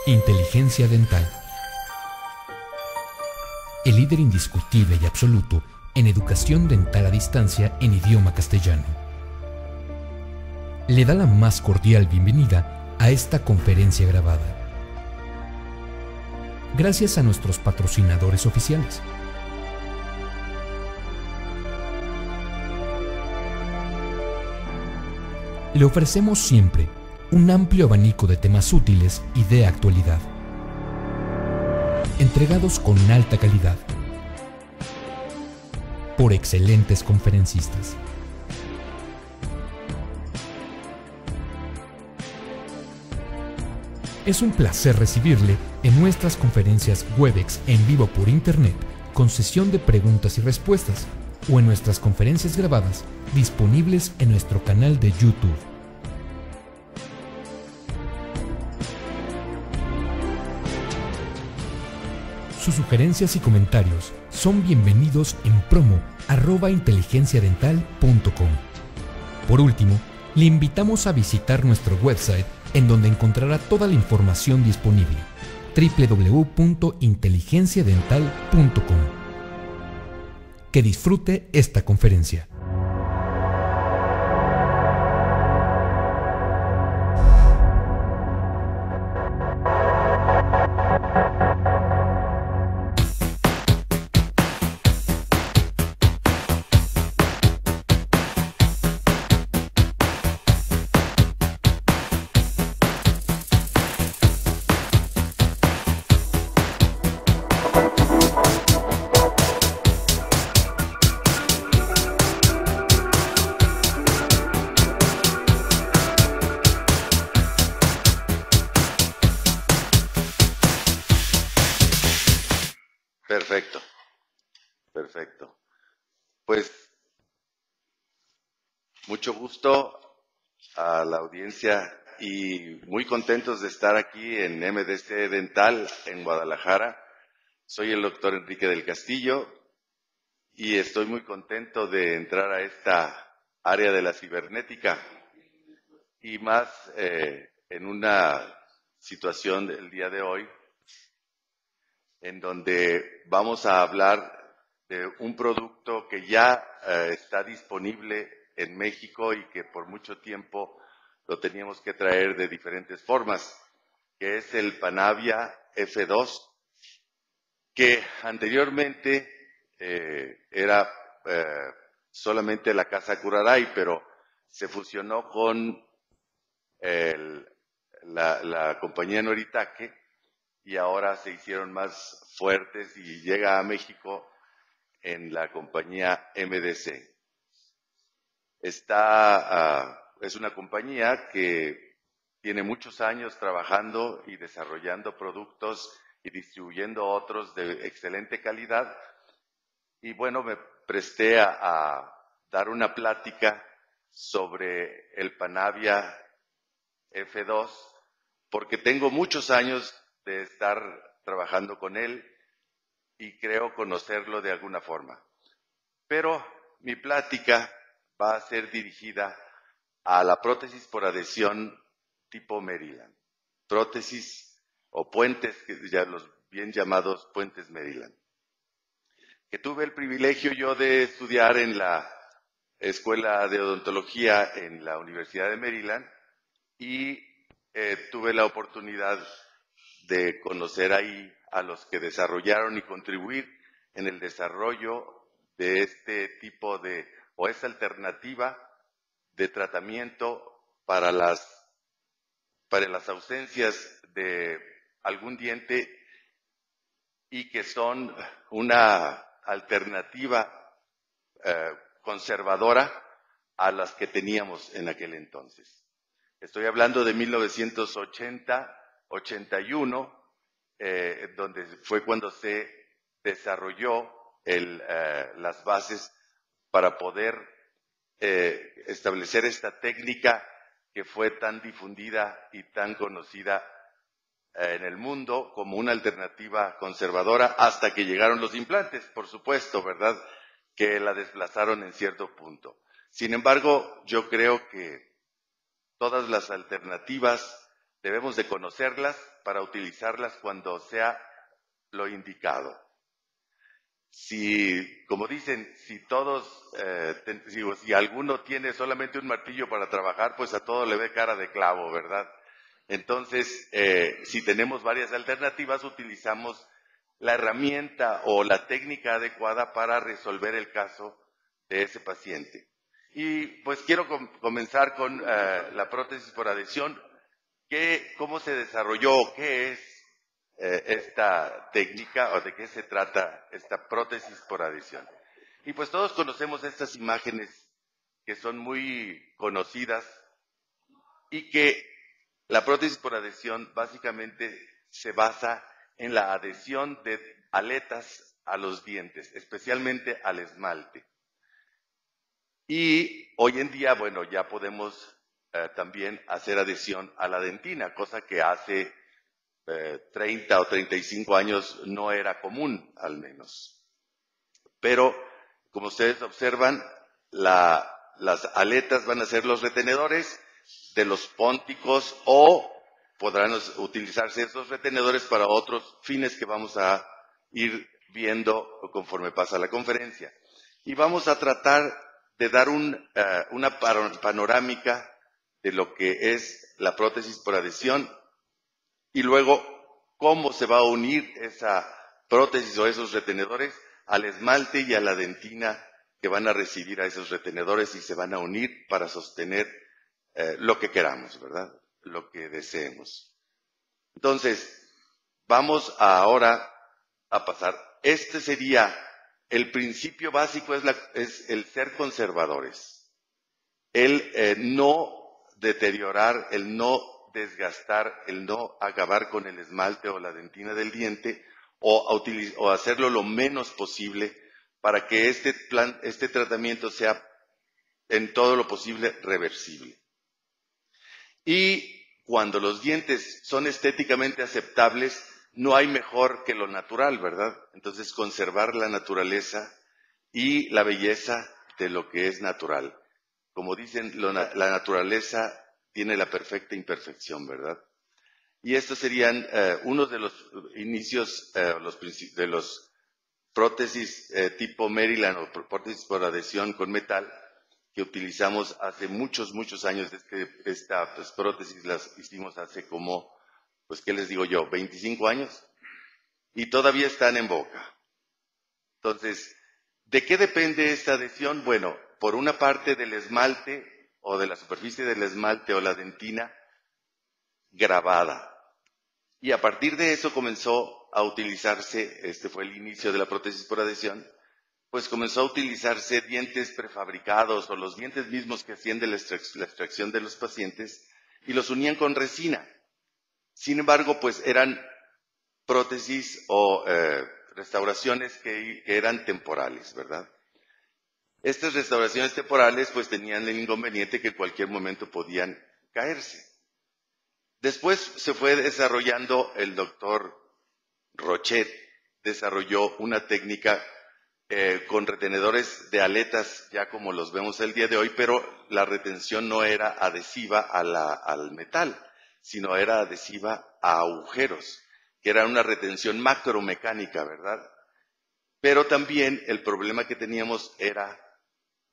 Inteligencia Dental. El líder indiscutible y absoluto en educación dental a distancia en idioma castellano. Le da la más cordial bienvenida a esta conferencia grabada. Gracias a nuestros patrocinadores oficiales. Le ofrecemos siempre un amplio abanico de temas útiles y de actualidad, entregados con alta calidad, por excelentes conferencistas. Es un placer recibirle en nuestras conferencias Webex en vivo por Internet, con sesión de preguntas y respuestas, o en nuestras conferencias grabadas, disponibles en nuestro canal de YouTube. Sus sugerencias y comentarios son bienvenidos en promo@inteligenciadental.com. Por último, le invitamos a visitar nuestro website, en donde encontrará toda la información disponible: www.inteligenciadental.com. Que disfrute esta conferencia. Perfecto, perfecto. Pues mucho gusto a la audiencia y muy contentos de estar aquí en MDC Dental en Guadalajara. Soy el doctor Enrique del Castillo y estoy muy contento de entrar a esta área de la cibernética y más en una situación del día de hoy en donde vamos a hablar de un producto que ya está disponible en México y que por mucho tiempo lo teníamos que traer de diferentes formas, que es el Panavia F2, que anteriormente era solamente la Casa Curaray, pero se fusionó con la compañía Noritake, y ahora se hicieron más fuertes y llega a México en la compañía MDC. Es una compañía que tiene muchos años trabajando y desarrollando productos y distribuyendo otros de excelente calidad. Y bueno, me presté a dar una plática sobre el Panavia F2 porque tengo muchos años de estar trabajando con él y creo conocerlo de alguna forma. Pero mi plática va a ser dirigida a la prótesis por adhesión tipo Maryland. Prótesis o puentes, ya los bien llamados puentes Maryland. Que tuve el privilegio yo de estudiar en la Escuela de Odontología en la Universidad de Maryland y tuve la oportunidad de conocer ahí a los que desarrollaron y contribuir en el desarrollo de este tipo de, o esta alternativa de tratamiento para las ausencias de algún diente y que son una alternativa conservadora a las que teníamos en aquel entonces. Estoy hablando de 1980-81, donde fue cuando se desarrolló las bases para poder establecer esta técnica que fue tan difundida y tan conocida en el mundo como una alternativa conservadora hasta que llegaron los implantes, por supuesto, ¿verdad?, que la desplazaron en cierto punto. Sin embargo, yo creo que todas las alternativas debemos de conocerlas, para utilizarlas cuando sea lo indicado. Si, como dicen, si alguno tiene solamente un martillo para trabajar, pues a todo le ve cara de clavo, ¿verdad? Entonces, si tenemos varias alternativas, utilizamos la herramienta o la técnica adecuada para resolver el caso de ese paciente. Y pues quiero comenzar con la prótesis por adhesión. ¿Cómo se desarrolló? ¿Qué es esta técnica o de qué se trata esta prótesis por adhesión? Y pues todos conocemos estas imágenes que son muy conocidas y que la prótesis por adhesión básicamente se basa en la adhesión de aletas a los dientes, especialmente al esmalte. Y hoy en día, bueno, ya podemos también hacer adhesión a la dentina, cosa que hace 30 o 35 años no era común, al menos. Pero, como ustedes observan, las aletas van a ser los retenedores de los pónticos o podrán utilizarse esos retenedores para otros fines que vamos a ir viendo conforme pasa la conferencia. Y vamos a tratar de dar una panorámica de lo que es la prótesis por adhesión y luego cómo se va a unir esa prótesis o esos retenedores al esmalte y a la dentina que van a recibir a esos retenedores y se van a unir para sostener lo que queramos, ¿verdad? Lo que deseemos. Entonces, vamos ahora a pasar. Este sería el principio básico, es el ser conservadores. El no deteriorar, el no desgastar, el no acabar con el esmalte o la dentina del diente o hacerlo lo menos posible para que este tratamiento sea en todo lo posible reversible. Y cuando los dientes son estéticamente aceptables, no hay mejor que lo natural, ¿verdad? Entonces, conservar la naturaleza y la belleza de lo que es natural. Como dicen, la naturaleza tiene la perfecta imperfección, ¿verdad? Y estos serían unos de los inicios de los prótesis tipo Maryland o prótesis por adhesión con metal que utilizamos hace muchos, muchos años. Estas prótesis las hicimos hace como, pues, ¿qué les digo yo? 25 años. Y todavía están en boga. Entonces, ¿de qué depende esta adhesión? Bueno, por una parte del esmalte o de la superficie del esmalte o la dentina grabada. Y a partir de eso comenzó a utilizarse, este fue el inicio de la prótesis por adhesión, pues comenzó a utilizarse dientes prefabricados o los dientes mismos que hacían de la extracción de los pacientes y los unían con resina. Sin embargo, pues eran prótesis o restauraciones que eran temporales, ¿verdad? Estas restauraciones temporales pues tenían el inconveniente que en cualquier momento podían caerse. Después se fue desarrollando, el doctor Rochet desarrolló una técnica con retenedores de aletas, ya como los vemos el día de hoy, pero la retención no era adhesiva al metal, sino era adhesiva a agujeros, que era una retención macromecánica, ¿verdad? Pero también el problema que teníamos era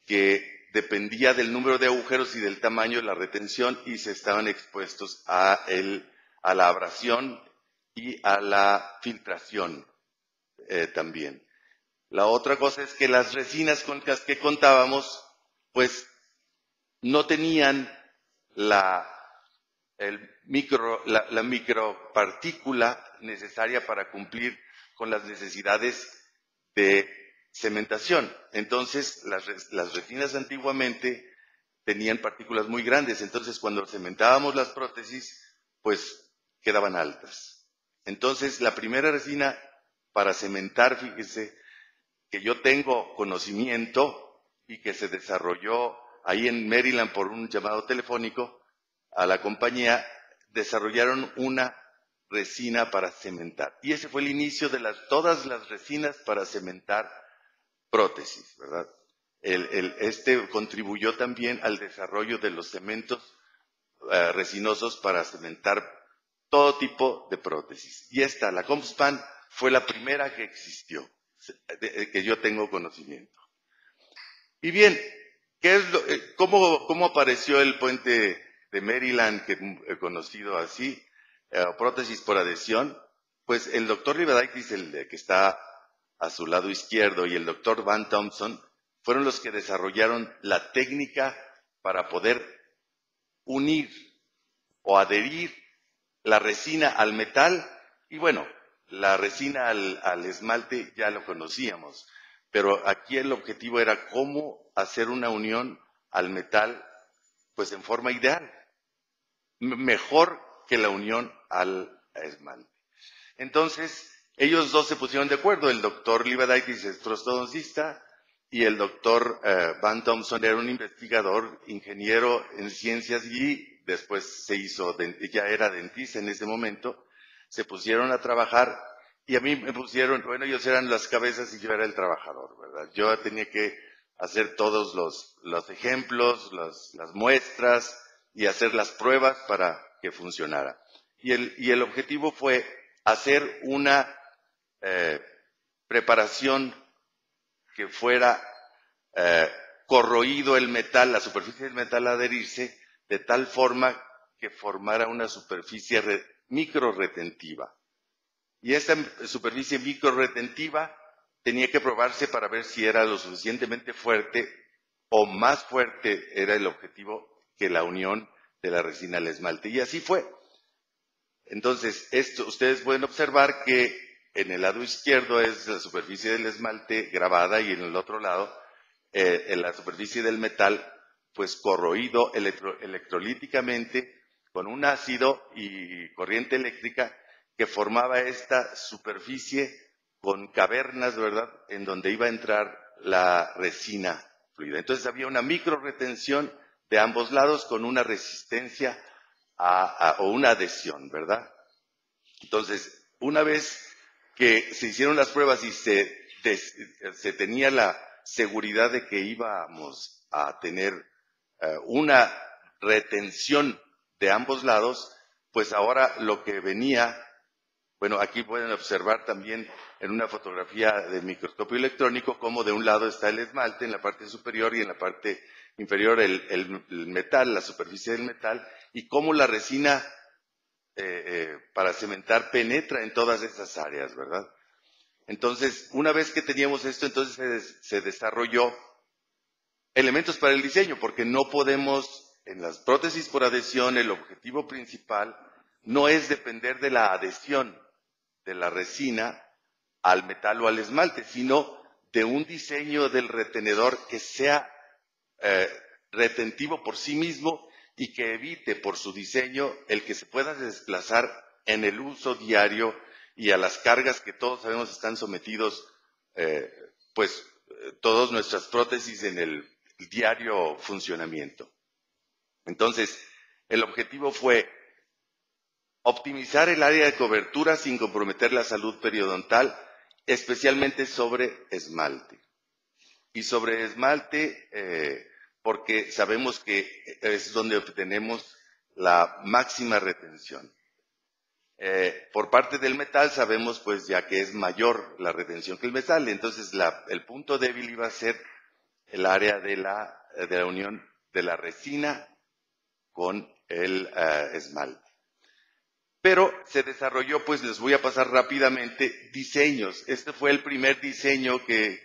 que dependía del número de agujeros y del tamaño de la retención y se estaban expuestos a la abrasión y a la filtración también. La otra cosa es que las resinas con las que contábamos, pues no tenían la micropartícula necesaria para cumplir con las necesidades de cementación. Entonces, las resinas antiguamente tenían partículas muy grandes. Entonces, cuando cementábamos las prótesis, pues quedaban altas. Entonces, la primera resina para cementar, fíjese, que yo tengo conocimiento y que se desarrolló ahí en Maryland por un llamado telefónico a la compañía, desarrollaron una resina para cementar. Y ese fue el inicio de todas las resinas para cementar prótesis, ¿verdad? Este contribuyó también al desarrollo de los cementos resinosos para cementar todo tipo de prótesis. Y esta, la CompSpan, fue la primera que existió, que yo tengo conocimiento. Y bien, ¿cómo apareció el puente de Maryland, que he conocido así, prótesis por adhesión? Pues el doctor Livadaitis, el que está a su lado izquierdo, y el doctor Van Thompson, fueron los que desarrollaron la técnica para poder unir o adherir la resina al metal. Y bueno, la resina al esmalte ya lo conocíamos, pero aquí el objetivo era cómo hacer una unión al metal pues en forma ideal, mejor que la unión al esmalte. Entonces, ellos dos se pusieron de acuerdo. El doctor Livadaitis es prostodoncista y el doctor Van Thompson era un investigador, ingeniero en ciencias, y después ya era dentista en ese momento. Se pusieron a trabajar y a mí me pusieron, bueno, ellos eran las cabezas y yo era el trabajador, ¿verdad? Yo tenía que hacer todos los ejemplos, las muestras y hacer las pruebas para que funcionara. Y el objetivo fue hacer una preparación que fuera corroído el metal, la superficie del metal a adherirse, de tal forma que formara una superficie microretentiva. Y esta superficie microretentiva tenía que probarse para ver si era lo suficientemente fuerte o más fuerte era el objetivo que la unión de la resina al esmalte. Y así fue. Entonces, ustedes pueden observar que en el lado izquierdo es la superficie del esmalte grabada y en el otro lado en la superficie del metal pues corroído electrolíticamente con un ácido y corriente eléctrica que formaba esta superficie con cavernas, ¿verdad?, en donde iba a entrar la resina fluida. Entonces había una micro retención de ambos lados con una resistencia o una adhesión, ¿verdad? Entonces, una vez que se hicieron las pruebas y se tenía la seguridad de que íbamos a tener una retención de ambos lados, pues ahora lo que venía, bueno, aquí pueden observar también en una fotografía de microscopio electrónico cómo de un lado está el esmalte en la parte superior y en la parte inferior el metal, la superficie del metal, y cómo la resina para cementar penetra en todas esas áreas, ¿verdad? Entonces, una vez que teníamos esto, entonces se desarrolló elementos para el diseño, porque no podemos, en las prótesis por adhesión, el objetivo principal no es depender de la adhesión de la resina al metal o al esmalte, sino de un diseño del retenedor que sea retentivo por sí mismo y que evite por su diseño el que se pueda desplazar en el uso diario y a las cargas que todos sabemos están sometidos, todas nuestras prótesis en el diario funcionamiento. Entonces, el objetivo fue optimizar el área de cobertura sin comprometer la salud periodontal, especialmente sobre esmalte. Y sobre esmalte, porque sabemos que es donde obtenemos la máxima retención. Por parte del metal sabemos pues ya que es mayor la retención que el metal, entonces el punto débil iba a ser el área de la unión de la resina con el esmalte. Pero se desarrolló, pues les voy a pasar rápidamente, diseños. Este fue el primer diseño que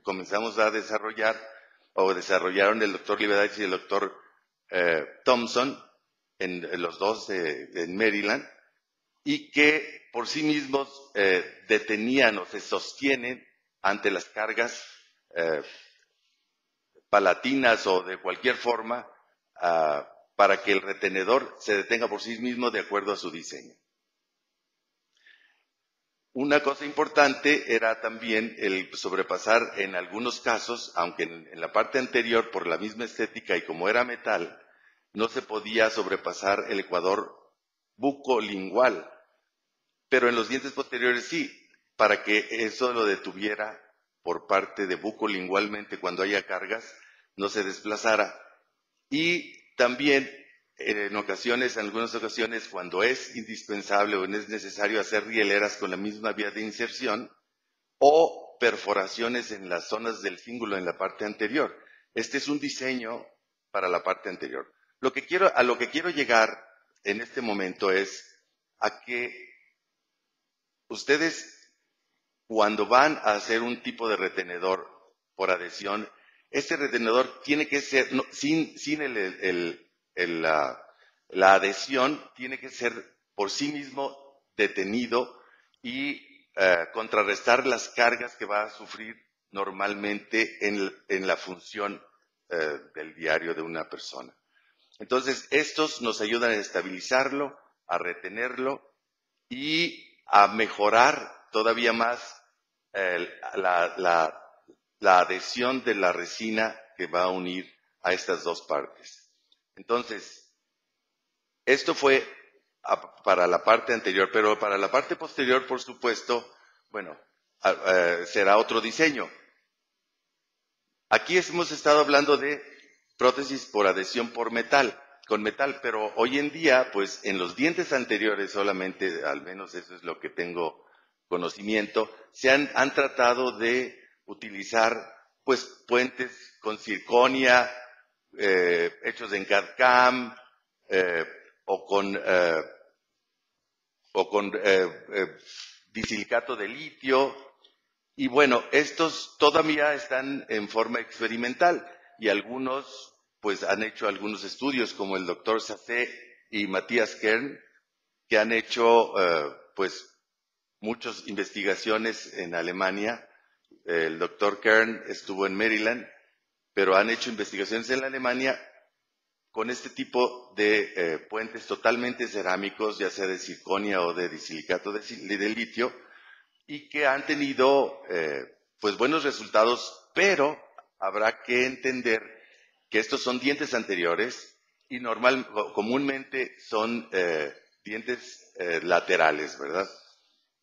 comenzamos a desarrollar, o desarrollaron el doctor Livadaitis y el doctor Thompson, los dos en Maryland, y que por sí mismos detenían o se sostienen ante las cargas palatinas o de cualquier forma para que el retenedor se detenga por sí mismo de acuerdo a su diseño. Una cosa importante era también el sobrepasar en algunos casos, aunque en la parte anterior por la misma estética y como era metal, no se podía sobrepasar el ecuador bucolingual, pero en los dientes posteriores sí, para que eso lo detuviera por parte de bucolingualmente cuando haya cargas, no se desplazara. Y también en algunas ocasiones, cuando es indispensable o es necesario hacer rieleras con la misma vía de inserción o perforaciones en las zonas del cíngulo en la parte anterior. Este es un diseño para la parte anterior. A lo que quiero llegar en este momento es a que ustedes, cuando van a hacer un tipo de retenedor por adhesión, este retenedor tiene que ser, sin la adhesión, tiene que ser por sí mismo detenido y contrarrestar las cargas que va a sufrir normalmente en la función del diario de una persona. Entonces, estos nos ayudan a estabilizarlo, a retenerlo y a mejorar todavía más la adhesión de la resina que va a unir a estas dos partes. Entonces, esto fue para la parte anterior, pero para la parte posterior, por supuesto, bueno, será otro diseño. Aquí hemos estado hablando de prótesis por adhesión con metal, pero hoy en día, pues en los dientes anteriores solamente, al menos eso es lo que tengo conocimiento, han tratado de utilizar pues puentes con circonia, hechos en CAD/CAM, o con disilicato de litio. Y bueno, estos todavía están en forma experimental y algunos pues han hecho algunos estudios, como el doctor Sacé y Matthias Kern, que han hecho pues muchas investigaciones en Alemania. El doctor Kern estuvo en Maryland, pero han hecho investigaciones en Alemania con este tipo de puentes totalmente cerámicos, ya sea de circonia o de disilicato de litio, y que han tenido pues buenos resultados, pero habrá que entender que estos son dientes anteriores y comúnmente son dientes laterales, ¿verdad?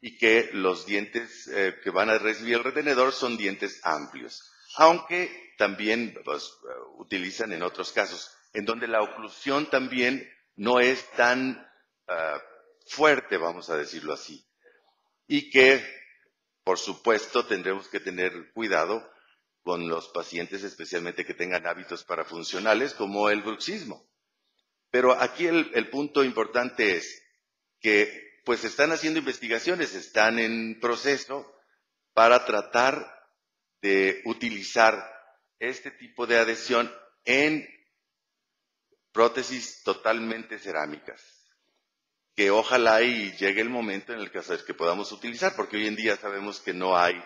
Y que los dientes que van a recibir el retenedor son dientes amplios, aunque también los utilizan en otros casos, en donde la oclusión también no es tan fuerte, vamos a decirlo así, y que, por supuesto, tendremos que tener cuidado con los pacientes, especialmente que tengan hábitos parafuncionales, como el bruxismo. Pero aquí el punto importante es que pues están haciendo investigaciones, están en proceso para tratar de utilizar este tipo de adhesión en prótesis totalmente cerámicas, que ojalá y llegue el momento en el que podamos utilizar, porque hoy en día sabemos que no hay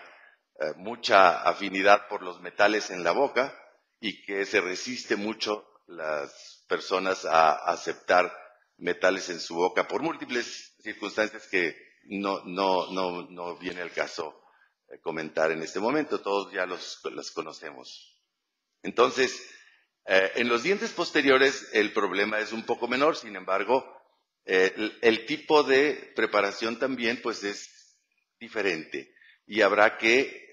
mucha afinidad por los metales en la boca y que se resiste mucho las personas a aceptar metales en su boca por múltiples circunstancias que no viene al caso comentar en este momento, todos ya las conocemos. Entonces, en los dientes posteriores el problema es un poco menor, sin embargo, el tipo de preparación también pues es diferente y habrá que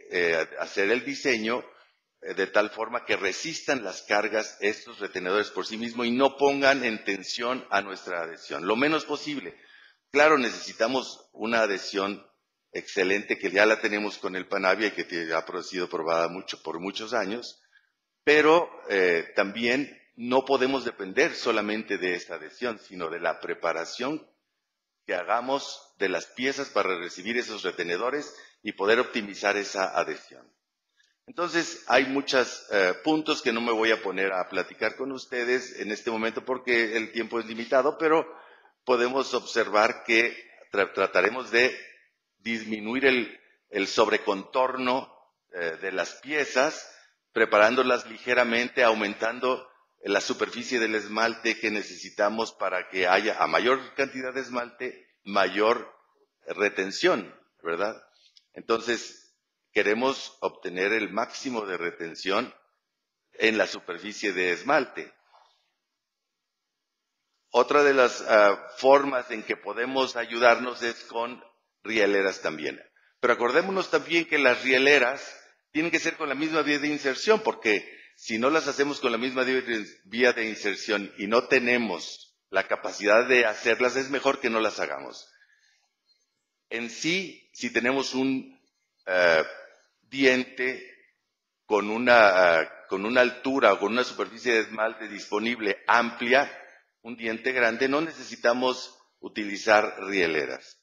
hacer el diseño de tal forma que resistan las cargas estos retenedores por sí mismos y no pongan en tensión a nuestra adhesión, lo menos posible. Claro, necesitamos una adhesión excelente que ya la tenemos con el Panavia y que ha sido probada por muchos años, pero también no podemos depender solamente de esta adhesión, sino de la preparación que hagamos de las piezas para recibir esos retenedores y poder optimizar esa adhesión. Entonces, hay muchos puntos que no me voy a poner a platicar con ustedes en este momento porque el tiempo es limitado, pero podemos observar que trataremos de disminuir el sobrecontorno de las piezas, preparándolas ligeramente, aumentando la superficie del esmalte que necesitamos para que haya a mayor cantidad de esmalte, mayor retención, ¿verdad? Entonces, queremos obtener el máximo de retención en la superficie de esmalte. Otra de las formas en que podemos ayudarnos es con rieleras también. Pero acordémonos también que las rieleras tienen que ser con la misma vía de inserción, porque si no las hacemos con la misma vía de inserción y no tenemos la capacidad de hacerlas, es mejor que no las hagamos. En sí, si tenemos un diente con una altura o con una superficie de esmalte disponible amplia, un diente grande, no necesitamos utilizar rieleras.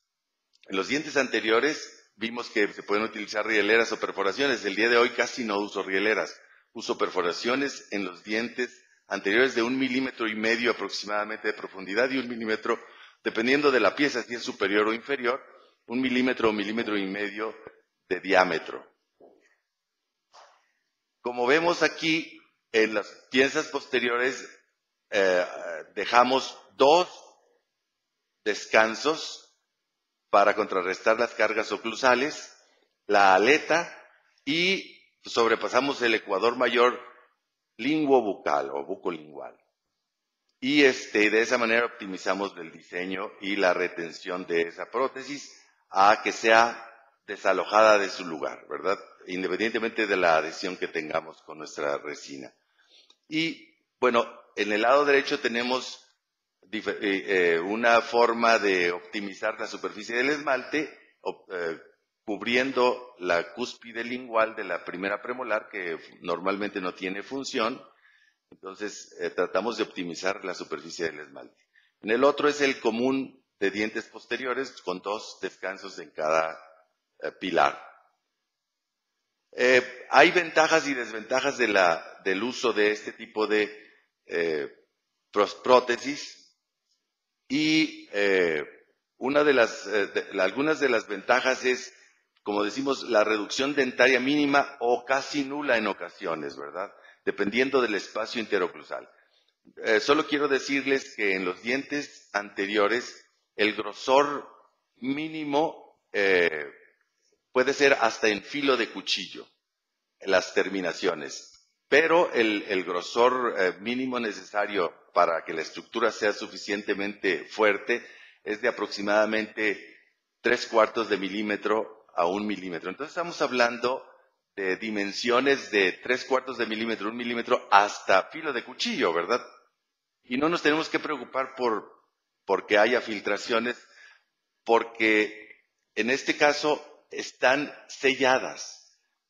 En los dientes anteriores vimos que se pueden utilizar rieleras o perforaciones. El día de hoy casi no uso rieleras. Uso perforaciones en los dientes anteriores de 1,5 milímetros aproximadamente de profundidad y 1 milímetro, dependiendo de la pieza, si es superior o inferior, 1 milímetro o 1,5 milímetros de diámetro. Como vemos aquí, en las piezas posteriores dejamos 2 descansos para contrarrestar las cargas oclusales, la aleta y sobrepasamos el ecuador mayor linguobucal o bucolingual. Y de esa manera optimizamos el diseño y la retención de esa prótesis a que sea desalojada de su lugar, ¿verdad? Independientemente de la adhesión que tengamos con nuestra resina. Y bueno, en el lado derecho tenemos una forma de optimizar la superficie del esmalte, cubriendo la cúspide lingual de la primera premolar, que normalmente no tiene función. Entonces, tratamos de optimizar la superficie del esmalte. En el otro es el común de dientes posteriores, con 2 descansos en cada pilar. Hay ventajas y desventajas del uso de este tipo de prótesis. Y algunas de las ventajas es, como decimos, la reducción dentaria mínima o casi nula en ocasiones, ¿verdad? Dependiendo del espacio interoclusal. Solo quiero decirles que en los dientes anteriores el grosor mínimo puede ser hasta en filo de cuchillo, en las terminaciones. Pero el grosor mínimo necesario para que la estructura sea suficientemente fuerte es de aproximadamente 3/4 de milímetro a 1 milímetro. Entonces estamos hablando de dimensiones de 3/4 de milímetro, 1 milímetro, hasta filo de cuchillo, ¿verdad? Y no nos tenemos que preocupar porque haya filtraciones, porque en este caso están selladas.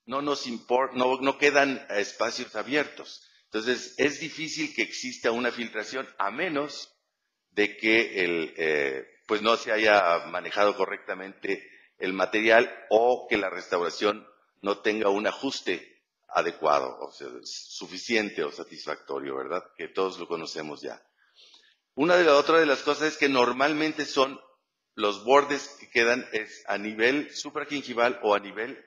No quedan espacios abiertos. Entonces, es difícil que exista una filtración a menos de que pues no se haya manejado correctamente el material o que la restauración no tenga un ajuste adecuado, o sea, suficiente o satisfactorio, ¿verdad? Que todos lo conocemos ya. Otra de las cosas es que normalmente son los bordes que quedan es a nivel supragingival o a nivel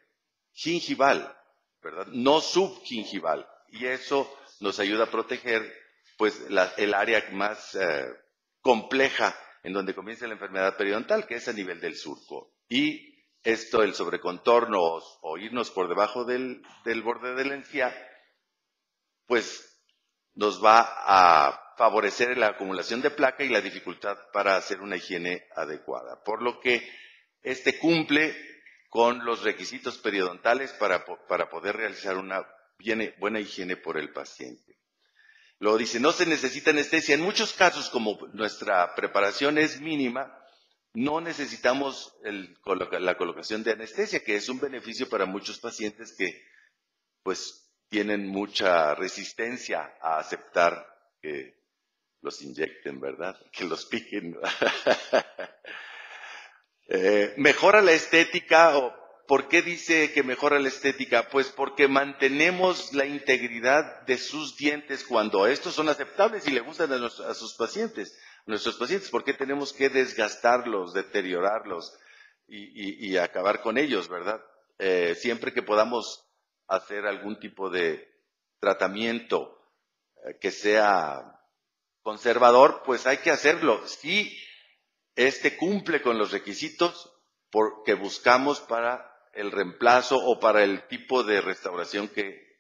gingival, ¿verdad? No subgingival. Y eso nos ayuda a proteger pues, el área más compleja en donde comienza la enfermedad periodontal, que es a nivel del surco. Y esto, el sobrecontorno o irnos por debajo del borde de la encía, pues nos va a favorecer la acumulación de placa y la dificultad para hacer una higiene adecuada. Por lo que cumple con los requisitos periodontales para poder realizar una buena higiene por el paciente. Lo dice, no se necesita anestesia. En muchos casos, como nuestra preparación es mínima, no necesitamos la colocación de anestesia, que es un beneficio para muchos pacientes que pues tienen mucha resistencia a aceptar que los inyecten, ¿verdad? Que los piquen. Mejora la estética. ¿Por qué dice que mejora la estética? Pues porque mantenemos la integridad de sus dientes cuando estos son aceptables y le gustan a sus pacientes. Nuestros pacientes, ¿por qué tenemos que desgastarlos, deteriorarlos y acabar con ellos, verdad? Siempre que podamos hacer algún tipo de tratamiento que sea conservador, pues hay que hacerlo. Si cumple con los requisitos que buscamos para el reemplazo o para el tipo de restauración que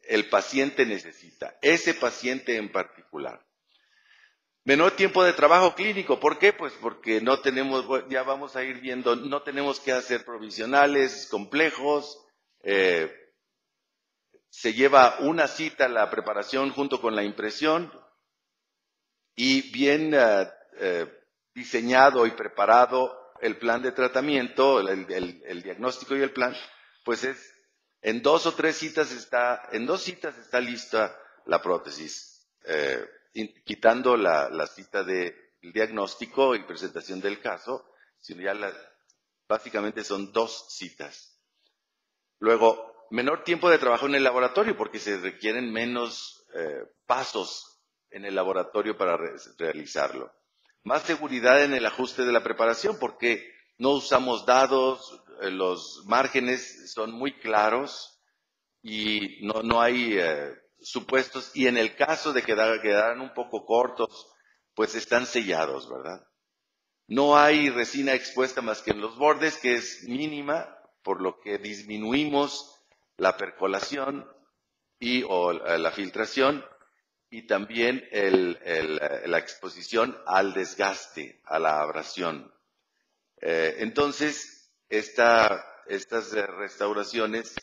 el paciente necesita, ese paciente en particular. Menor tiempo de trabajo clínico, ¿por qué? Pues porque no tenemos, ya vamos a ir viendo, no tenemos que hacer provisionales complejos, se lleva una cita la preparación junto con la impresión y bien diseñado y preparado el plan de tratamiento, el diagnóstico y el plan, pues en 2 o 3 citas en 2 citas está lista la prótesis, quitando la cita del diagnóstico y presentación del caso, sino ya básicamente son 2 citas. Luego, menor tiempo de trabajo en el laboratorio porque se requieren menos pasos en el laboratorio para realizarlo. Más seguridad en el ajuste de la preparación porque no usamos dados, los márgenes son muy claros y no hay supuestos. Y en el caso de que quedaran un poco cortos, pues están sellados, ¿verdad? No hay resina expuesta más que en los bordes, que es mínima, por lo que disminuimos la percolación o la filtración y también la exposición al desgaste, a la abrasión. Entonces, estas restauraciones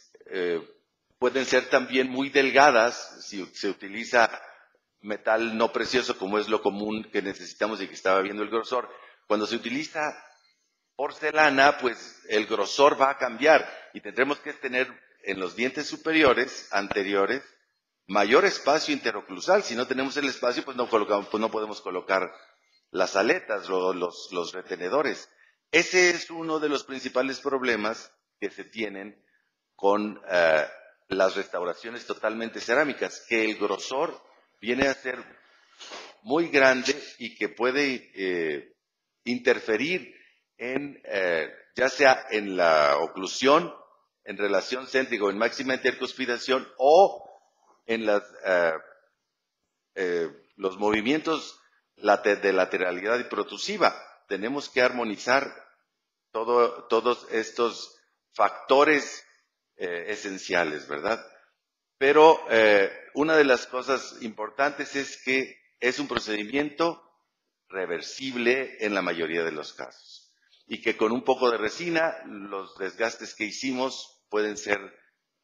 pueden ser también muy delgadas si se utiliza metal no precioso, como es lo común que necesitamos y que estaba viendo el grosor. Cuando se utiliza porcelana, pues el grosor va a cambiar y tendremos que tener en los dientes superiores, anteriores, mayor espacio interoclusal. Si no tenemos el espacio, pues no podemos colocar las aletas, los retenedores. Ese es uno de los principales problemas que se tienen con las restauraciones totalmente cerámicas, que el grosor viene a ser muy grande y que puede interferir ya sea en la oclusión, en relación céntrica o en máxima intercuspidación o en los movimientos de lateralidad y protusiva. Tenemos que armonizar todos estos factores esenciales, ¿verdad? Pero una de las cosas importantes es que es un procedimiento reversible en la mayoría de los casos y que con un poco de resina los desgastes que hicimos pueden ser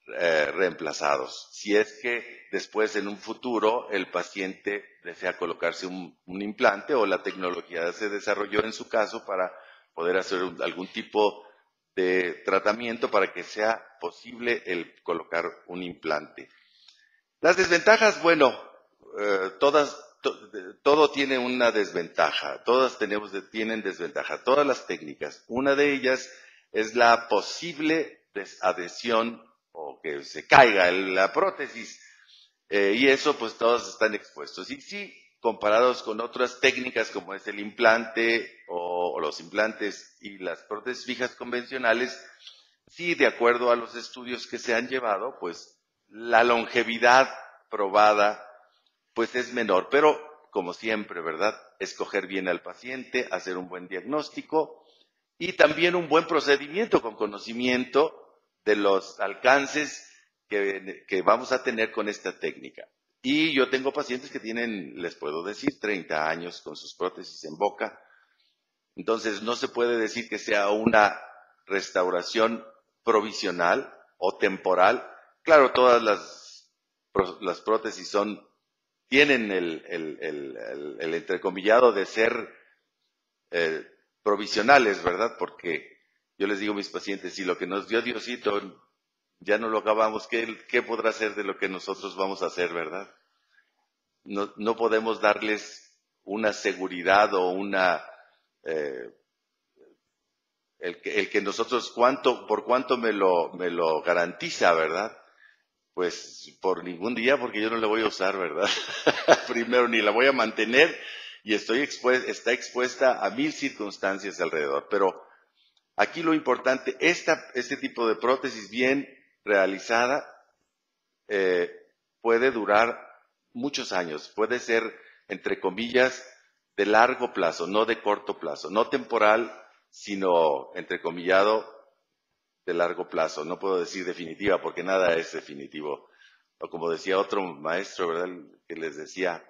reemplazados. Si es que después en un futuro el paciente desea colocarse un implante o la tecnología se desarrolló en su caso para poder hacer algún tipo de tratamiento para que sea posible el colocar un implante. Las desventajas, bueno, todo tiene una desventaja, todas tienen desventaja, todas las técnicas. Una de ellas es la posible desadhesión o que se caiga la prótesis, y eso pues todos están expuestos. Y sí, comparados con otras técnicas como es el implante o los implantes y las prótesis fijas convencionales, sí, de acuerdo a los estudios que se han llevado, pues la longevidad probada pues es menor, pero como siempre, ¿verdad? Escoger bien al paciente, hacer un buen diagnóstico y también un buen procedimiento con conocimiento de los alcances que vamos a tener con esta técnica. Y yo tengo pacientes que tienen, les puedo decir, 30 años con sus prótesis en boca. Entonces no se puede decir que sea una restauración provisional o temporal. Claro, todas las prótesis tienen el entrecomillado de ser provisionales, ¿verdad? Porque yo les digo a mis pacientes, si lo que nos dio Diosito ya no lo acabamos, ¿qué podrá ser de lo que nosotros vamos a hacer, verdad? No podemos darles una seguridad o el que nosotros por cuánto me lo garantiza, ¿verdad? Pues por ningún día, porque yo no la voy a usar, ¿verdad? Primero, ni la voy a mantener y está expuesta a 1000 circunstancias alrededor. Pero aquí lo importante, este tipo de prótesis bien realizada puede durar muchos años, puede ser, entre comillas, de largo plazo, no de corto plazo, no temporal, sino entrecomillado de largo plazo. No puedo decir definitiva porque nada es definitivo. O como decía otro maestro, ¿verdad? Que les decía,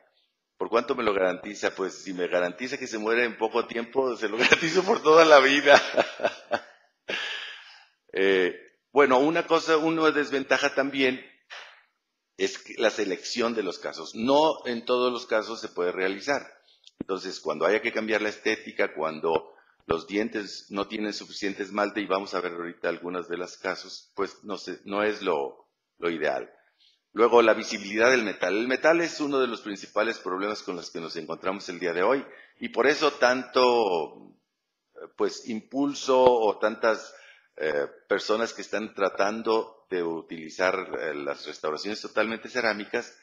¿por cuánto me lo garantiza? Pues si me garantiza que se muere en poco tiempo, se lo garantizo por toda la vida. Bueno, una desventaja también es la selección de los casos. No en todos los casos se puede realizar. Entonces, cuando haya que cambiar la estética, cuando los dientes no tienen suficiente esmalte, y vamos a ver ahorita algunos de los casos, pues no es lo ideal. Luego, la visibilidad del metal. El metal es uno de los principales problemas con los que nos encontramos el día de hoy, y por eso tanto pues impulso o tantas personas que están tratando de utilizar las restauraciones totalmente cerámicas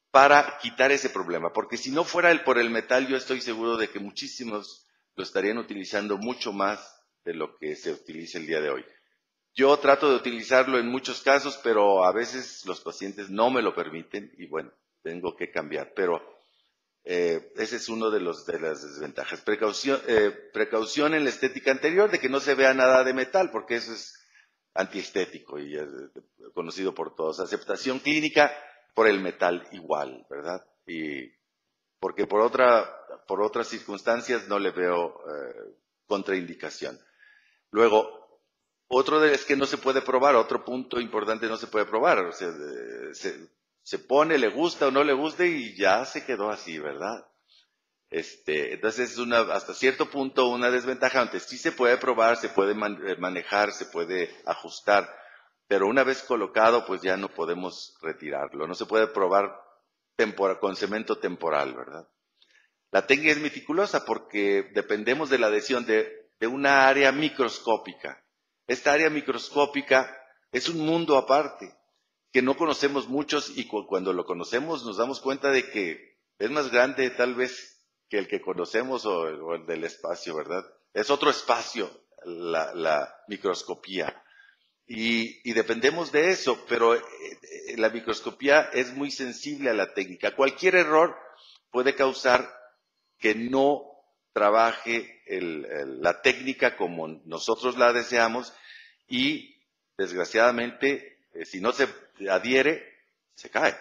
para quitar ese problema, porque si no fuera por el metal, yo estoy seguro de que muchísimos lo estarían utilizando mucho más de lo que se utiliza el día de hoy. Yo trato de utilizarlo en muchos casos, pero a veces los pacientes no me lo permiten y bueno, tengo que cambiar, pero ese es uno de las desventajas. Precaución en la estética anterior de que no se vea nada de metal, porque eso es antiestético y es conocido por todos. Aceptación clínica por el metal igual, ¿verdad? Y porque por otras circunstancias no le veo contraindicación. Luego, es que no se puede probar, otro punto importante, no se puede probar, o sea, se pone, le gusta o no le gusta y ya se quedó así, ¿verdad? Entonces es hasta cierto punto una desventaja, aunque sí se puede probar, se puede manejar, se puede ajustar, pero una vez colocado, pues ya no podemos retirarlo, no se puede probar con cemento temporal, ¿verdad? La técnica es meticulosa porque dependemos de la adhesión de una área microscópica. Esta área microscópica es un mundo aparte, que no conocemos muchos y cuando lo conocemos nos damos cuenta de que es más grande tal vez que el que conocemos o el del espacio, ¿verdad? Es otro espacio la microscopía y dependemos de eso, pero la microscopía es muy sensible a la técnica. Cualquier error puede causar que no trabaje la técnica como nosotros la deseamos y desgraciadamente si no se adhiere, se cae.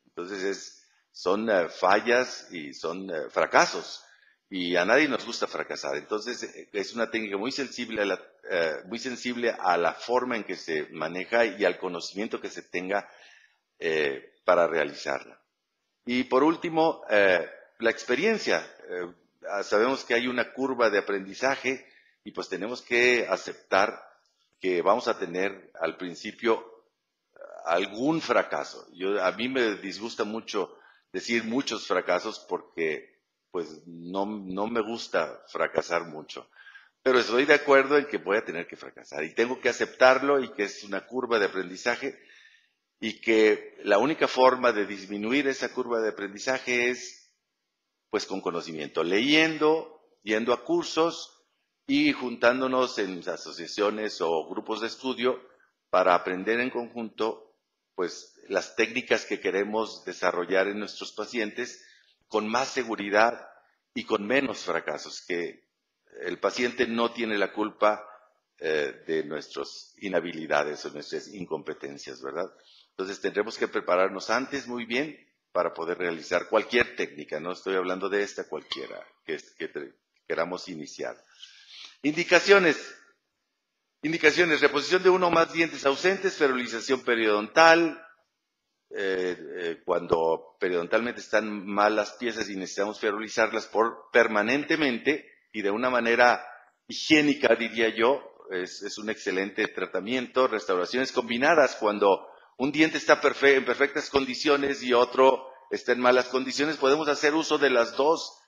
Entonces son fallas y son fracasos y a nadie nos gusta fracasar. Entonces es una técnica muy sensible a la forma en que se maneja y al conocimiento que se tenga para realizarla. Y por último, la experiencia. Sabemos que hay una curva de aprendizaje y pues tenemos que aceptar que vamos a tener al principio algún fracaso. A mí me disgusta mucho decir muchos fracasos porque pues no me gusta fracasar mucho. Pero estoy de acuerdo en que voy a tener que fracasar y tengo que aceptarlo y que es una curva de aprendizaje y que la única forma de disminuir esa curva de aprendizaje es pues con conocimiento, leyendo, yendo a cursos y juntándonos en asociaciones o grupos de estudio para aprender en conjunto pues las técnicas que queremos desarrollar en nuestros pacientes con más seguridad y con menos fracasos, que el paciente no tiene la culpa de nuestras inhabilidades o nuestras incompetencias, ¿verdad? Entonces tendremos que prepararnos antes muy bien para poder realizar cualquier técnica, no estoy hablando de esta, cualquiera que queramos iniciar. Indicaciones, reposición de uno o más dientes ausentes, ferrulización periodontal, cuando periodontalmente están mal las piezas y necesitamos ferrulizarlas permanentemente y de una manera higiénica, diría yo, es un excelente tratamiento. Restauraciones combinadas, cuando un diente está en perfectas condiciones y otro está en malas condiciones, podemos hacer uso de las dos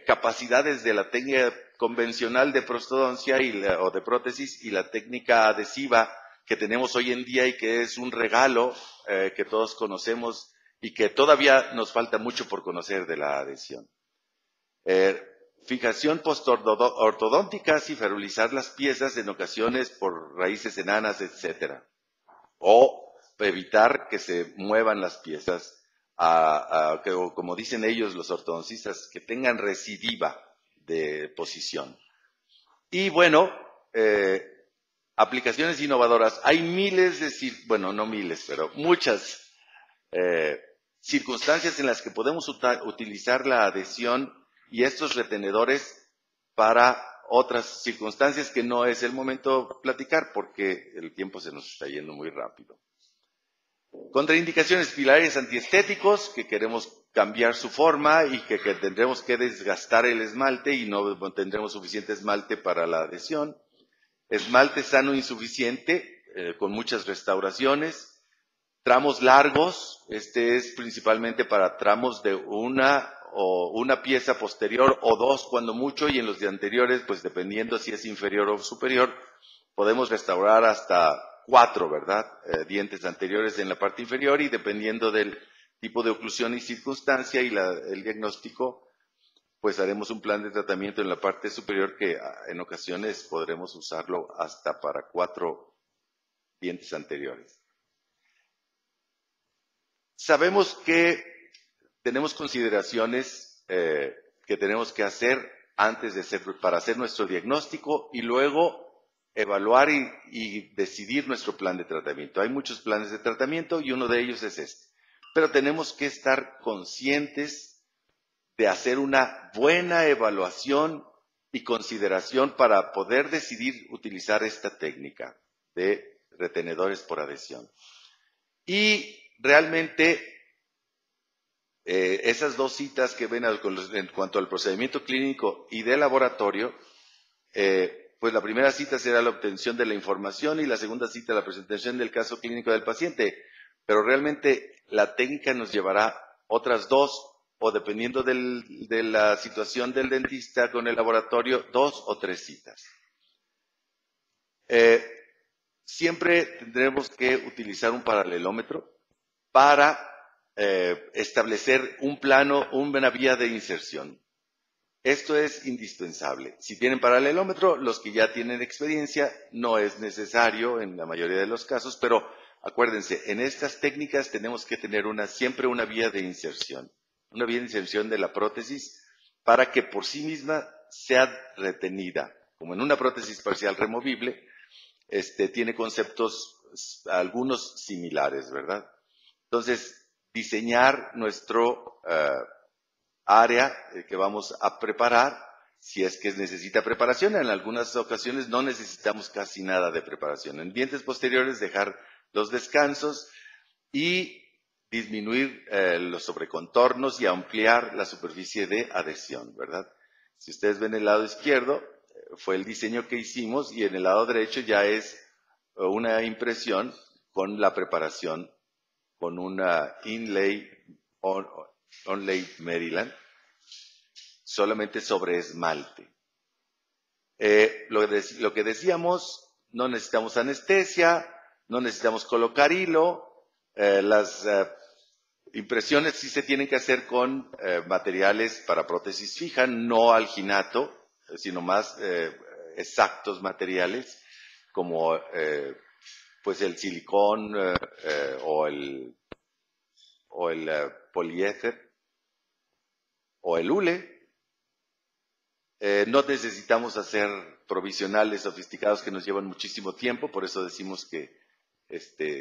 capacidades de la técnica convencional de prostodoncia o de prótesis y la técnica adhesiva que tenemos hoy en día y que es un regalo que todos conocemos y que todavía nos falta mucho por conocer de la adhesión. Fijación postortodóntica y ferrulizar las piezas en ocasiones por raíces enanas, etcétera. O evitar que se muevan las piezas, o como dicen ellos los ortodoncistas, que tengan recidiva de posición. Y bueno, aplicaciones innovadoras. Hay miles no miles, pero muchas circunstancias en las que podemos utilizar la adhesión y estos retenedores para otras circunstancias que no es el momento platicar porque el tiempo se nos está yendo muy rápido. Contraindicaciones, pilares antiestéticos que queremos cambiar su forma y que tendremos que desgastar el esmalte y no tendremos suficiente esmalte para la adhesión. Esmalte sano insuficiente, con muchas restauraciones. Tramos largos, este es principalmente para tramos de una pieza posterior o dos cuando mucho, y en los de anteriores, pues dependiendo si es inferior o superior, podemos restaurar hasta 4, ¿verdad? Dientes anteriores en la parte inferior, y dependiendo del tipo de oclusión y circunstancia y el diagnóstico, pues haremos un plan de tratamiento en la parte superior que en ocasiones podremos usarlo hasta para 4 dientes anteriores. Sabemos que tenemos consideraciones que tenemos que hacer para hacer nuestro diagnóstico y luego evaluar y decidir nuestro plan de tratamiento. Hay muchos planes de tratamiento y uno de ellos es este. Pero tenemos que estar conscientes de hacer una buena evaluación y consideración para poder decidir utilizar esta técnica de retenedores por adhesión. Y realmente esas 2 citas que ven en cuanto al procedimiento clínico y de laboratorio, pues la primera cita será la obtención de la información y la segunda cita la presentación del caso clínico del paciente, pero realmente la técnica nos llevará otras 2, o dependiendo de la situación del dentista con el laboratorio, 2 o 3 citas. Siempre tendremos que utilizar un paralelómetro para establecer un plano, una vía de inserción. Esto es indispensable. Si tienen paralelómetro, los que ya tienen experiencia, no es necesario en la mayoría de los casos, pero acuérdense, en estas técnicas tenemos que tener siempre una vía de inserción de la prótesis para que por sí misma sea retenida. Como en una prótesis parcial removible, tiene conceptos algunos similares, ¿verdad? Entonces, diseñar nuestro área que vamos a preparar, si es que necesita preparación. En algunas ocasiones no necesitamos casi nada de preparación. En dientes posteriores, dejar los descansos y disminuir los sobrecontornos y ampliar la superficie de adhesión, ¿verdad? Si ustedes ven el lado izquierdo, fue el diseño que hicimos, y en el lado derecho ya es una impresión con la preparación con una inlay Onlay Maryland, solamente sobre esmalte. Lo que decíamos, no necesitamos anestesia, no necesitamos colocar hilo, las impresiones sí se tienen que hacer con materiales para prótesis fija, no alginato, sino más exactos materiales, como pues el silicón o el poliéster o el hule. No necesitamos hacer provisionales sofisticados que nos llevan muchísimo tiempo, por eso decimos que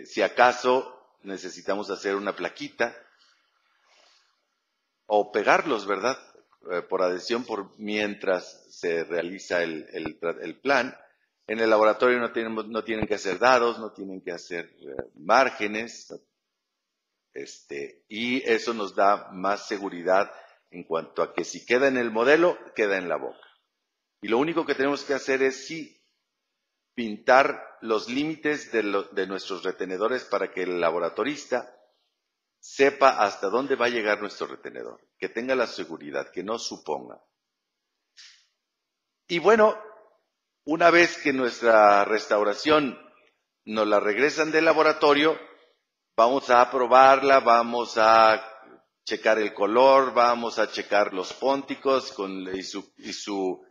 si acaso necesitamos hacer una plaquita o pegarlos, ¿verdad? Por adhesión mientras se realiza el plan. En el laboratorio no tienen que hacer dados, no tienen que hacer márgenes, y eso nos da más seguridad en cuanto a que si queda en el modelo, queda en la boca. Y lo único que tenemos que hacer es pintar los límites de nuestros retenedores para que el laboratorista sepa hasta dónde va a llegar nuestro retenedor, que tenga la seguridad, que no suponga. Y bueno, una vez que nuestra restauración nos la regresan del laboratorio, vamos a probarla, vamos a checar el color, vamos a checar los pónticos y su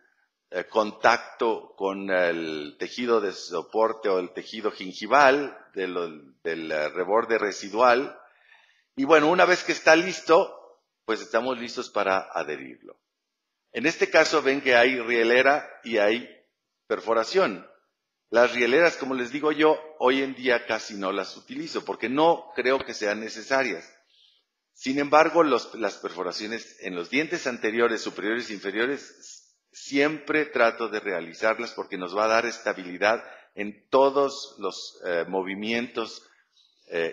contacto con el tejido de soporte o el tejido gingival del reborde residual. Y bueno, una vez que está listo, pues estamos listos para adherirlo. En este caso ven que hay rielera y hay perforación. Las rieleras, como les digo yo, hoy en día casi no las utilizo porque no creo que sean necesarias. Sin embargo, las perforaciones en los dientes anteriores, superiores e inferiores, siempre trato de realizarlas porque nos va a dar estabilidad en todos los movimientos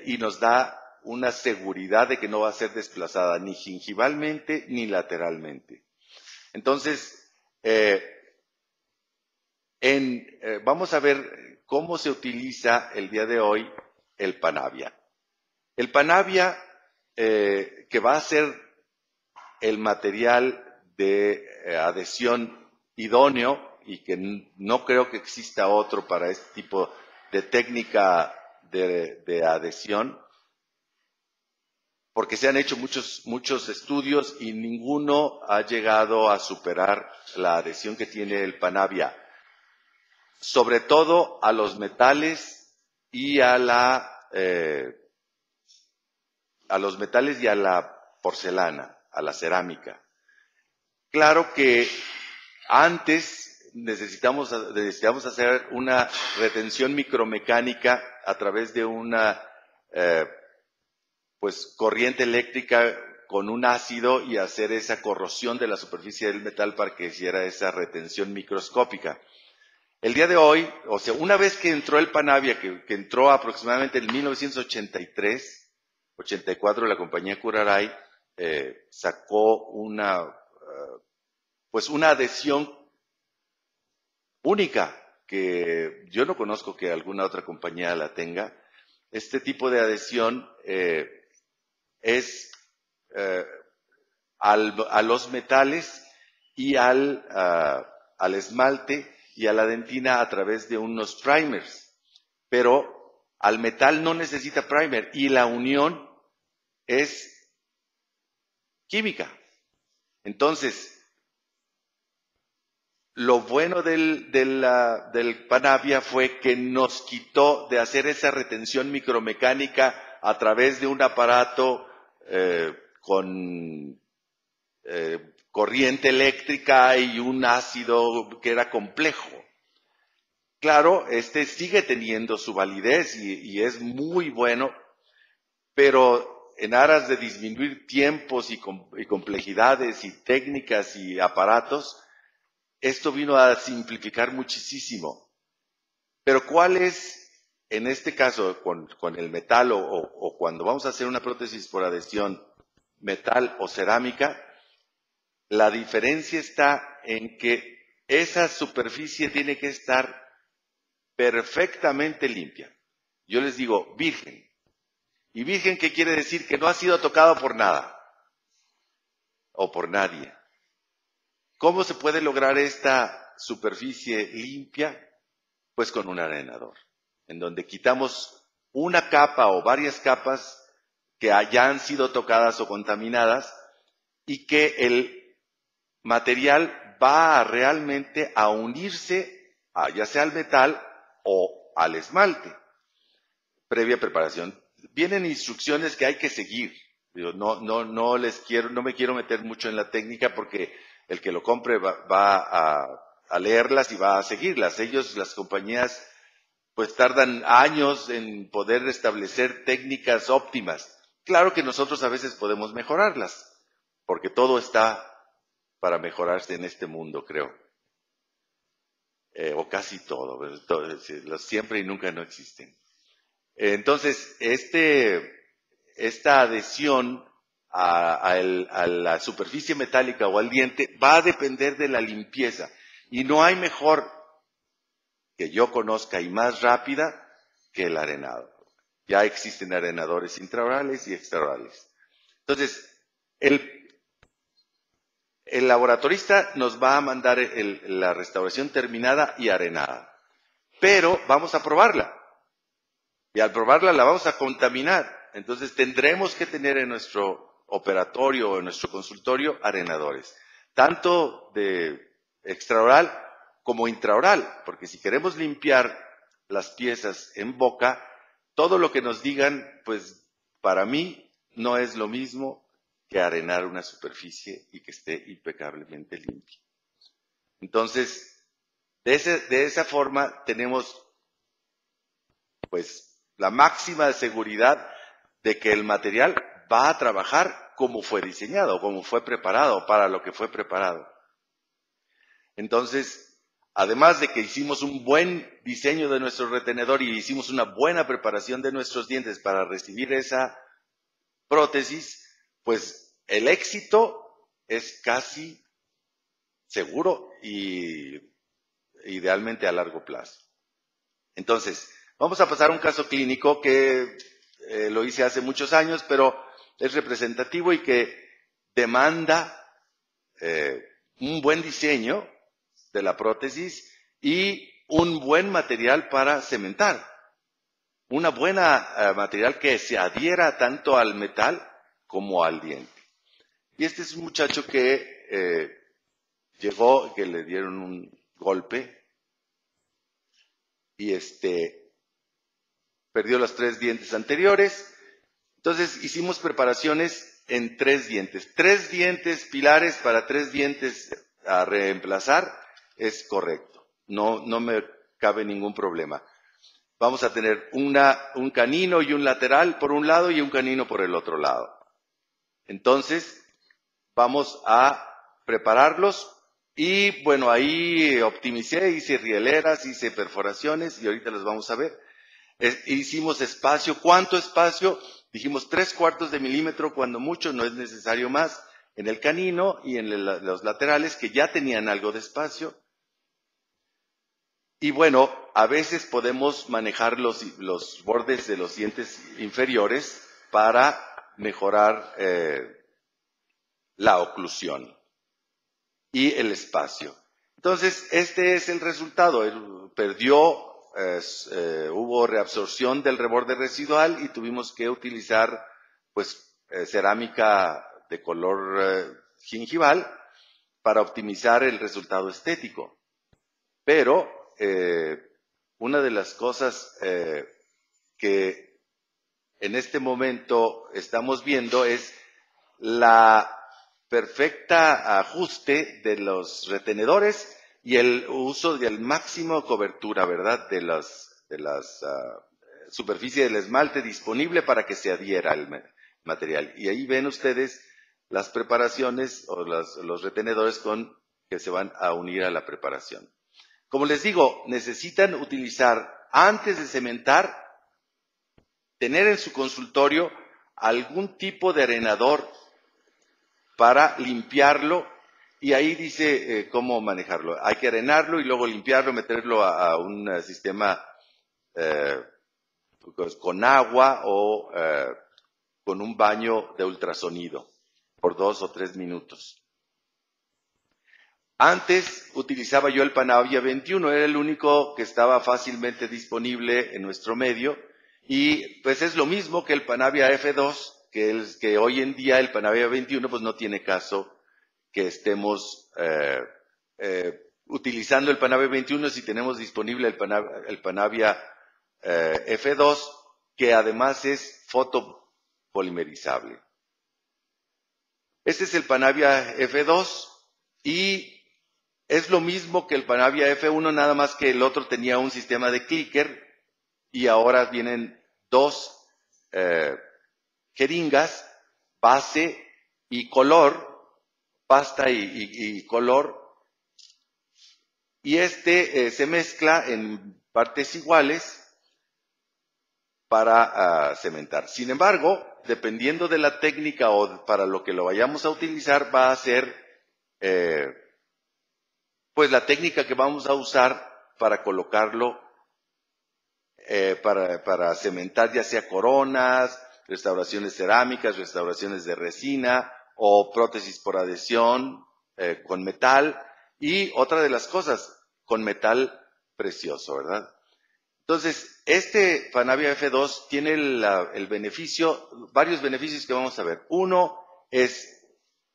y nos da una seguridad de que no va a ser desplazada ni gingivalmente ni lateralmente. Entonces, vamos a ver cómo se utiliza el día de hoy el Panavia. El Panavia, que va a ser el material de adhesión idóneo y que no creo que exista otro para este tipo de técnica de adhesión, porque se han hecho muchos estudios y ninguno ha llegado a superar la adhesión que tiene el Panavia, sobre todo a los metales y a los metales y a la porcelana, a la cerámica. Claro que antes necesitamos hacer una retención micromecánica a través de una corriente eléctrica con un ácido y hacer esa corrosión de la superficie del metal para que hiciera esa retención microscópica. El día de hoy, o sea, una vez que entró el Panavia, que entró aproximadamente en 1983, 84, la compañía Curaray sacó una adhesión única, que yo no conozco que alguna otra compañía la tenga. Este tipo de adhesión es a los metales y al esmalte y a la dentina a través de unos primers, pero al metal no necesita primer y la unión es química. Entonces, lo bueno del Panavia fue que nos quitó de hacer esa retención micromecánica a través de un aparato con corriente eléctrica y un ácido que era complejo. Claro, sigue teniendo su validez y es muy bueno, pero en aras de disminuir tiempos y complejidades y técnicas y aparatos, esto vino a simplificar muchísimo. Pero ¿cuál es, en este caso, con el metal o cuando vamos a hacer una prótesis por adhesión, metal o cerámica? La diferencia está en que esa superficie tiene que estar perfectamente limpia. Yo les digo virgen. ¿Y virgen qué quiere decir? Que no ha sido tocado por nada o por nadie. ¿Cómo se puede lograr esta superficie limpia? Pues con un arenador, en donde quitamos una capa o varias capas que hayan sido tocadas o contaminadas y que el material va realmente a unirse ya sea al metal o al esmalte. Previa preparación. Vienen instrucciones que hay que seguir. No me quiero meter mucho en la técnica porque el que lo compre va a leerlas y va a seguirlas. Las compañías, pues tardan años en poder establecer técnicas óptimas. Claro que nosotros a veces podemos mejorarlas, porque todo está para mejorarse en este mundo, creo. O casi todo, los siempre y nunca no existen. Entonces, esta adhesión a la superficie metálica o al diente va a depender de la limpieza. Y no hay mejor que yo conozca y más rápida que el arenado. Ya existen arenadores intraorales y extraorales. Entonces, el laboratorista nos va a mandar la restauración terminada y arenada, pero vamos a probarla. Y al probarla la vamos a contaminar. Entonces tendremos que tener en nuestro operatorio o en nuestro consultorio arenadores, tanto de extraoral como intraoral, porque si queremos limpiar las piezas en boca, todo lo que nos digan, pues para mí no es lo mismo que arenar una superficie y que esté impecablemente limpia. Entonces, de esa forma tenemos pues la máxima seguridad de que el material va a trabajar como fue diseñado, como fue preparado, para lo que fue preparado. Entonces, además de que hicimos un buen diseño de nuestro retenedor y hicimos una buena preparación de nuestros dientes para recibir esa prótesis, pues el éxito es casi seguro y idealmente a largo plazo. Entonces, vamos a pasar a un caso clínico que lo hice hace muchos años, pero es representativo y que demanda un buen diseño de la prótesis y un buen material para cementar. Una buena material que se adhiera tanto al metal como al diente. Y este es un muchacho que llegó, que le dieron un golpe y perdió los 3 dientes anteriores. Entonces hicimos preparaciones en 3 dientes. 3 dientes pilares para 3 dientes a reemplazar es correcto. No me cabe ningún problema. Vamos a tener un canino y un lateral por un lado y un canino por el otro lado. Entonces, vamos a prepararlos y bueno, ahí optimicé, hice rieleras, hice perforaciones y ahorita las vamos a ver. Hicimos espacio. ¿Cuánto espacio? Dijimos 3/4 de milímetro, cuando mucho, no es necesario más, en el canino y en los laterales que ya tenían algo de espacio. Y bueno, a veces podemos manejar los bordes de los dientes inferiores para mejorar la oclusión y el espacio. Entonces, este es el resultado. Él perdió, hubo reabsorción del reborde residual y tuvimos que utilizar pues cerámica de color gingival para optimizar el resultado estético. Pero una de las cosas que en este momento estamos viendo es la perfecta ajuste de los retenedores y el uso del máximo cobertura, ¿verdad? De las superficie del esmalte disponible para que se adhiera al material. Y ahí ven ustedes las preparaciones o los retenedores que se van a unir a la preparación. Como les digo, necesitan utilizar, antes de cementar, tener en su consultorio algún tipo de arenador para limpiarlo, y ahí dice cómo manejarlo. Hay que arenarlo y luego limpiarlo, meterlo a un sistema con agua o con un baño de ultrasonido por 2 o 3 minutos. Antes utilizaba yo el Panavia 21, era el único que estaba fácilmente disponible en nuestro medio, y pues es lo mismo que el Panavia F2, que hoy en día el Panavia 21 pues no tiene caso que estemos utilizando el Panavia 21 si tenemos disponible el Panavia F2, que además es fotopolimerizable. Este es el Panavia F2 y es lo mismo que el Panavia F1, nada más que el otro tenía un sistema de clicker y ahora vienen 2 jeringas, base y color, pasta y color, y se mezcla en partes iguales para cementar. Sin embargo, dependiendo de la técnica o para lo que lo vayamos a utilizar, va a ser pues la técnica que vamos a usar para colocarlo, para cementar ya sea coronas, restauraciones cerámicas, restauraciones de resina o prótesis por adhesión con metal, y otra de las cosas, con metal precioso, ¿verdad? Entonces, este Panavia F2 tiene el beneficio, varios beneficios que vamos a ver. Uno es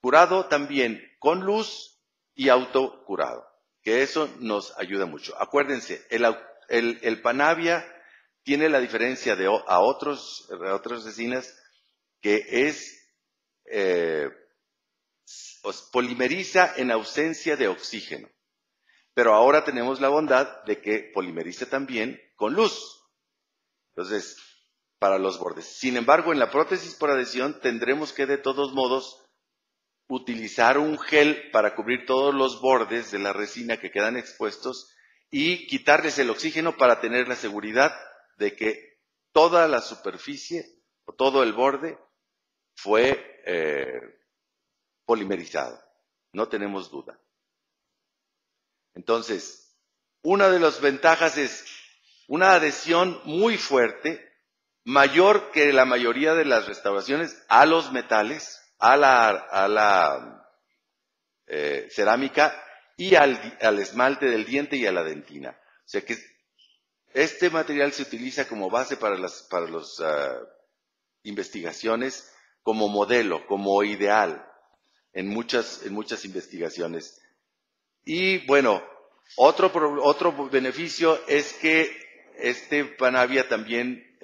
curado también con luz y autocurado, que eso nos ayuda mucho. Acuérdense, el Panavia tiene la diferencia a otras resinas, que polimeriza en ausencia de oxígeno. Pero ahora tenemos la bondad de que polimeriza también con luz. Entonces, para los bordes. Sin embargo, en la prótesis por adhesión tendremos que de todos modos utilizar un gel para cubrir todos los bordes de la resina que quedan expuestos y quitarles el oxígeno para tener la seguridad de que toda la superficie o todo el borde fue polimerizado, no tenemos duda. Entonces, una de las ventajas es una adhesión muy fuerte, mayor que la mayoría de las restauraciones a los metales, a la cerámica y al esmalte del diente y a la dentina. O sea que este material se utiliza como base para las investigaciones, como modelo, como ideal en muchas investigaciones. Y bueno, otro beneficio es que este Panavia también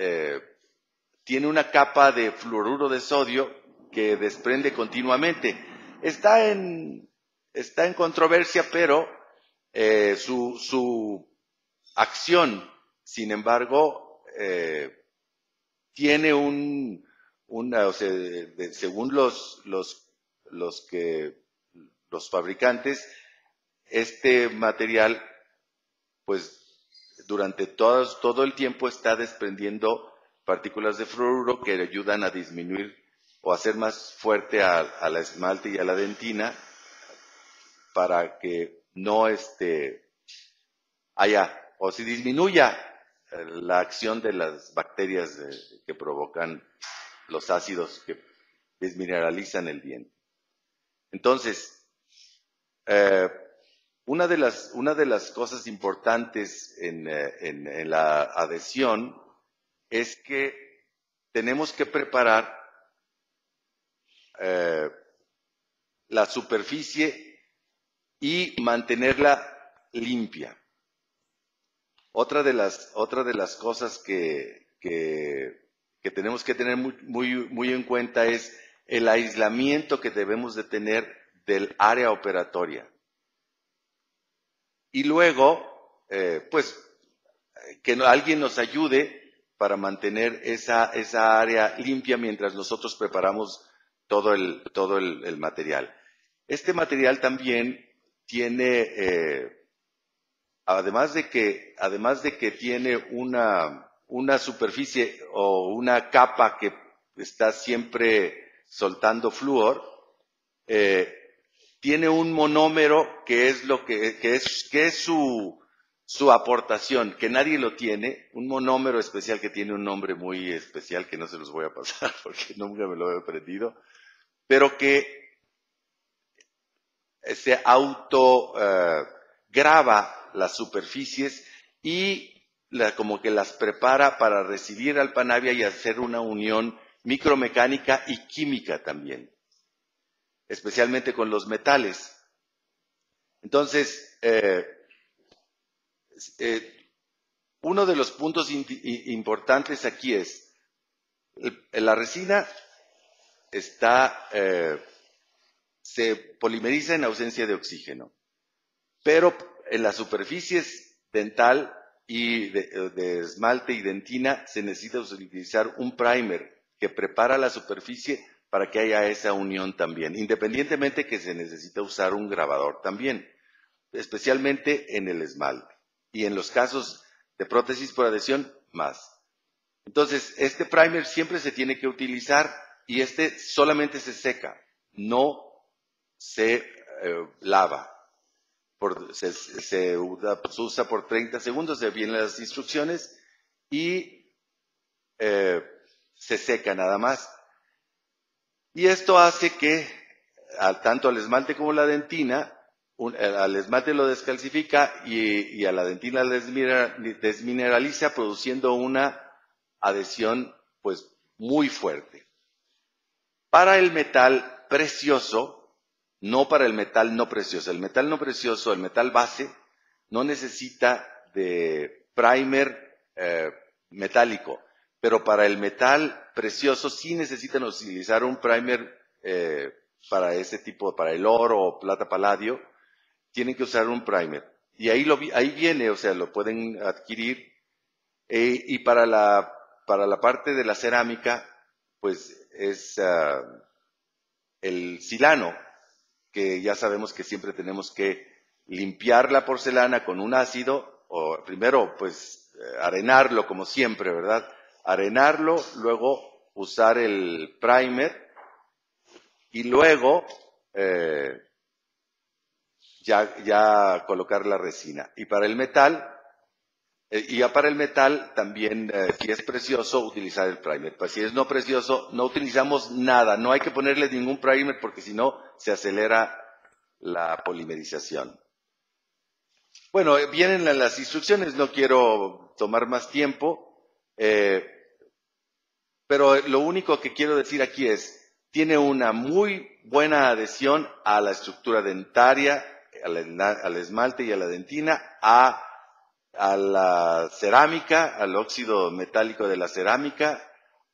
tiene una capa de fluoruro de sodio que desprende continuamente. Está en controversia, pero su acción, sin embargo, tiene o sea, según los fabricantes, este material, pues, durante todo el tiempo está desprendiendo partículas de fluoruro que le ayudan a disminuir o hacer más fuerte a la esmalte y a la dentina para que no haya o se disminuya la acción de las bacterias que provocan los ácidos que desmineralizan el diente. Entonces, una de las cosas importantes en la adhesión es que tenemos que preparar la superficie y mantenerla limpia. Otra de las cosas que tenemos que tener muy en cuenta es el aislamiento que debemos de tener del área operatoria. Y luego, pues, que alguien nos ayude para mantener esa área limpia mientras nosotros preparamos todo el material. Este material también tiene, además de que tiene una superficie o una capa que está siempre soltando flúor, tiene un monómero que es su aportación, que nadie lo tiene, un monómero especial que tiene un nombre muy especial que no se los voy a pasar porque nunca me lo he aprendido, pero que se graba las superficies y como que las prepara para recibir al Panavia y hacer una unión micromecánica y química también, especialmente con los metales. Entonces, uno de los puntos importantes aquí es, la resina se polimeriza en ausencia de oxígeno, pero en las superficies dental y de esmalte y dentina se necesita utilizar un primer que prepara la superficie para que haya esa unión también, independientemente que se necesita usar un grabador también, especialmente en el esmalte y en los casos de prótesis por adhesión más. Entonces, este primer siempre se tiene que utilizar y solamente se seca, no se lava. Se usa por 30 segundos, se vienen las instrucciones y se seca nada más. Y esto hace que tanto al esmalte como a la dentina, al esmalte lo descalcifica y a la dentina la desmineraliza, produciendo una adhesión pues muy fuerte. Para el metal precioso, no para el metal no precioso. El metal no precioso, el metal base, no necesita de primer metálico, pero para el metal precioso sí necesitan utilizar un primer para ese tipo, para el oro o plata paladio, tienen que usar un primer. Y ahí viene, o sea, lo pueden adquirir. Y para la parte de la cerámica, pues es el silano, que ya sabemos que siempre tenemos que limpiar la porcelana con un ácido, o primero pues arenarlo como siempre, ¿verdad? Arenarlo, luego usar el primer y luego ya colocar la resina. Y para el metal, también, si es precioso, utilizar el primer. Pues si es no precioso, no utilizamos nada. No hay que ponerle ningún primer porque si no, se acelera la polimerización. Bueno, vienen las instrucciones, no quiero tomar más tiempo, pero lo único que quiero decir aquí es, tiene una muy buena adhesión a la estructura dentaria, al esmalte y a la dentina, a la cerámica, al óxido metálico de la cerámica,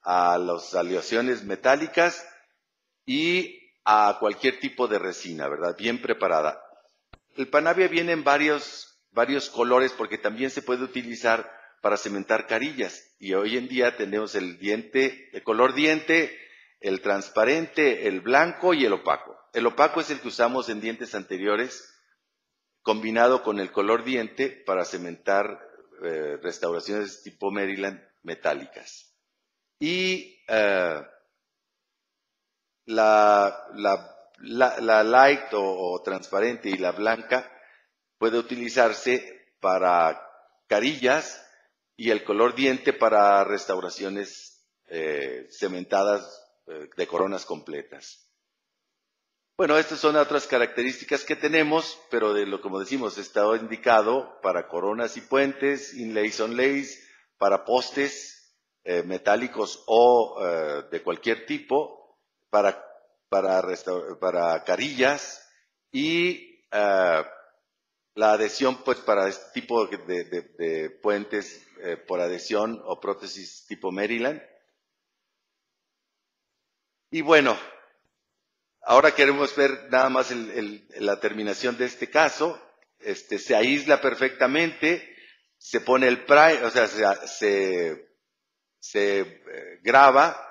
a las aleaciones metálicas y a cualquier tipo de resina, ¿verdad? Bien preparada. El Panavia viene en varios colores porque también se puede utilizar para cementar carillas. Y hoy en día tenemos el color diente, el transparente, el blanco y el opaco. El opaco es el que usamos en dientes anteriores, combinado con el color diente para cementar restauraciones tipo Maryland metálicas. Y la light o transparente y la blanca puede utilizarse para carillas y el color diente para restauraciones cementadas de coronas completas. Bueno, estas son otras características que tenemos, pero como decimos, está indicado para coronas y puentes, inlays, onlays, para postes metálicos o de cualquier tipo, para carillas y la adhesión pues para este tipo de puentes por adhesión o prótesis tipo Maryland. Y bueno, ahora queremos ver nada más la terminación de este caso. Se aísla perfectamente, se pone el primer, o sea, se graba,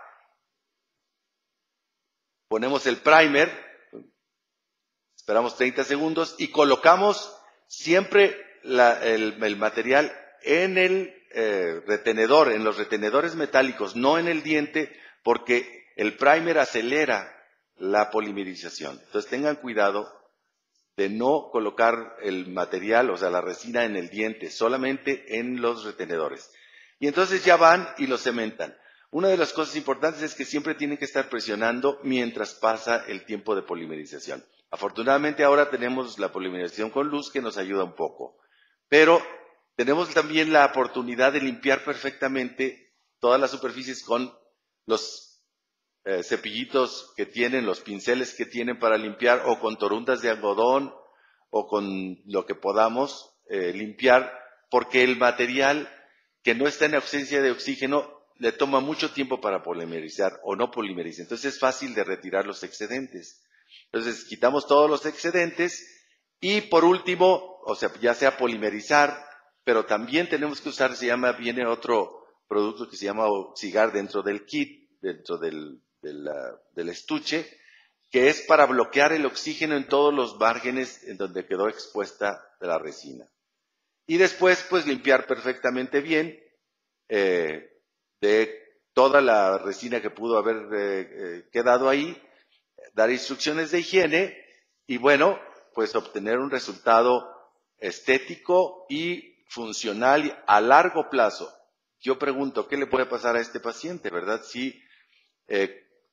ponemos el primer, esperamos 30 segundos y colocamos siempre el material en el retenedor, en los retenedores metálicos, no en el diente, porque el primer acelera la polimerización. Entonces tengan cuidado de no colocar el material, o sea, la resina en el diente, solamente en los retenedores. Y entonces ya van y lo cementan. Una de las cosas importantes es que siempre tienen que estar presionando mientras pasa el tiempo de polimerización. Afortunadamente ahora tenemos la polimerización con luz que nos ayuda un poco, pero tenemos también la oportunidad de limpiar perfectamente todas las superficies con los cepillitos que tienen, los pinceles que tienen para limpiar, o con torundas de algodón, o con lo que podamos limpiar, porque el material que no está en ausencia de oxígeno le toma mucho tiempo para polimerizar o no polimeriza. Entonces es fácil de retirar los excedentes. Entonces quitamos todos los excedentes y por último, o sea, ya sea polimerizar, pero también tenemos que usar, viene otro producto que se llama Oxigar dentro del kit, dentro del estuche, que es para bloquear el oxígeno en todos los márgenes en donde quedó expuesta la resina. Y después, pues, limpiar perfectamente bien de toda la resina que pudo haber quedado ahí, dar instrucciones de higiene y, bueno, pues obtener un resultado estético y funcional a largo plazo. Yo pregunto, ¿qué le puede pasar a este paciente, verdad? Si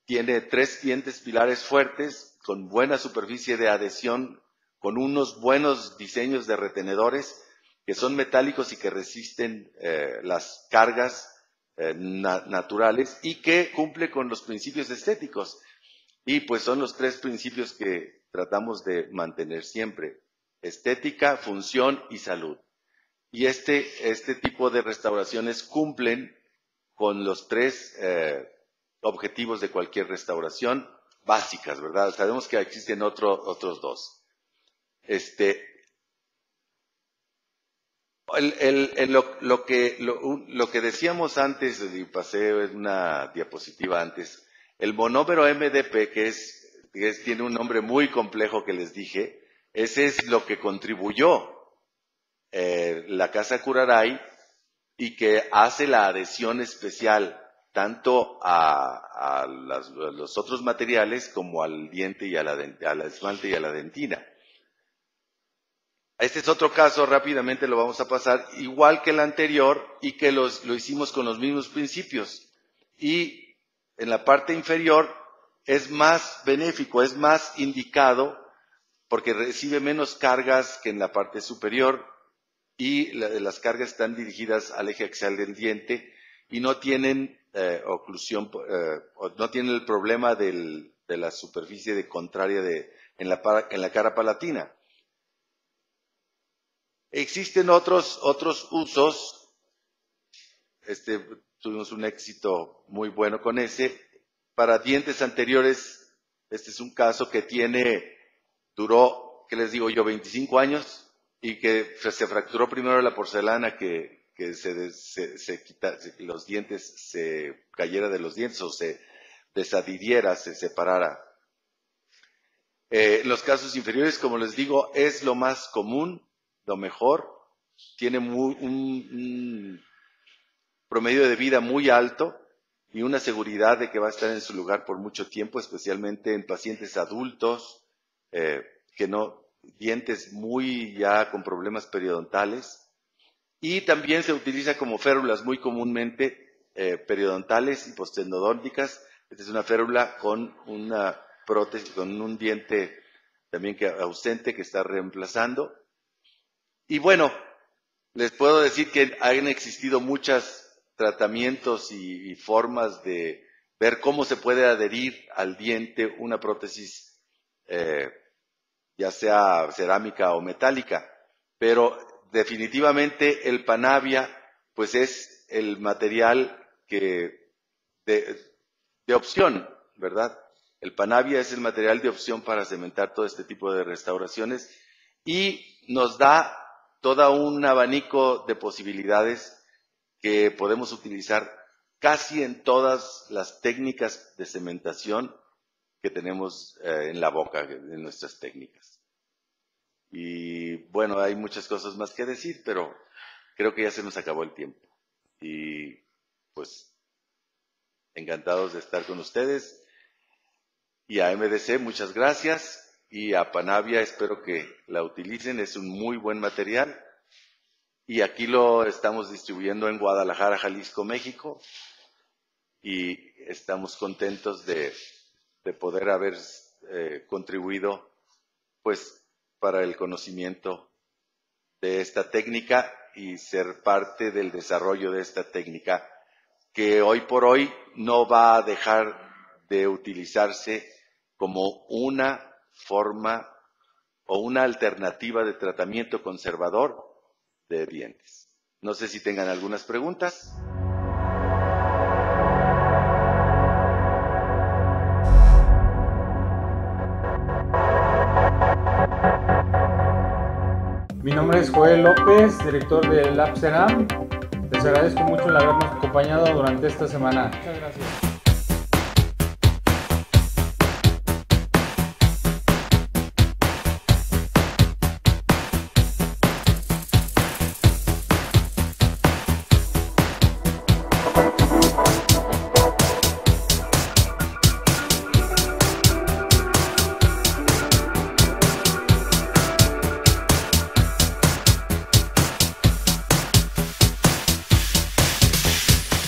tiene 3 dientes pilares fuertes, con buena superficie de adhesión, con unos buenos diseños de retenedores que son metálicos y que resisten las cargas naturales y que cumple con los principios estéticos. Y pues son los 3 principios que tratamos de mantener siempre: estética, función y salud. Y este tipo de restauraciones cumplen con los 3 objetivos de cualquier restauración básicas, ¿verdad? Sabemos que existen otros 2. Lo que decíamos antes, y pasé una diapositiva antes, el monómero MDP, que tiene un nombre muy complejo que les dije, ese es lo que contribuyó la Casa Curaray y que hace la adhesión especial tanto a los otros materiales como al diente y a la esmalte y a la dentina. Este es otro caso, rápidamente lo vamos a pasar, igual que el anterior y que lo hicimos con los mismos principios. Y en la parte inferior es más benéfico, es más indicado porque recibe menos cargas que en la parte superior y las cargas están dirigidas al eje axial del diente y no tienen oclusión, no tienen el problema de la superficie contraria en la cara palatina. Existen otros usos. Tuvimos un éxito muy bueno con ese. Para dientes anteriores, este es un caso que duró, ¿qué les digo yo?, 25 años y que se fracturó primero la porcelana que los dientes se cayera de los dientes o se desadhiriera, se separara. Los casos inferiores, como les digo, es lo más común, lo mejor. Tiene un promedio de vida muy alto y una seguridad de que va a estar en su lugar por mucho tiempo, especialmente en pacientes adultos, dientes muy ya con problemas periodontales. Y también se utiliza como férulas muy comúnmente periodontales y postendodónticas. Esta es una férula con una prótesis, con un diente también ausente que está reemplazando. Y bueno, les puedo decir que han existido muchos tratamientos y formas de ver cómo se puede adherir al diente una prótesis, ya sea cerámica o metálica, pero definitivamente el Panavia pues es el material de opción, ¿verdad? El Panavia es el material de opción para cementar todo este tipo de restauraciones y nos da todo un abanico de posibilidades que podemos utilizar casi en todas las técnicas de cementación que tenemos en la boca, en nuestras técnicas. Y bueno, hay muchas cosas más que decir, pero creo que ya se nos acabó el tiempo. Y pues encantados de estar con ustedes. Y a MDC, muchas gracias. Y a Panavia, espero que la utilicen, es un muy buen material. Y aquí lo estamos distribuyendo en Guadalajara, Jalisco, México. Y estamos contentos de poder haber contribuido pues para el conocimiento de esta técnica y ser parte del desarrollo de esta técnica que hoy por hoy no va a dejar de utilizarse como una forma o una alternativa de tratamiento conservador de dientes. No sé si tengan algunas preguntas. Mi nombre es Joel López, director de Lab Ceram. Les agradezco mucho el habernos acompañado durante esta semana. Muchas gracias.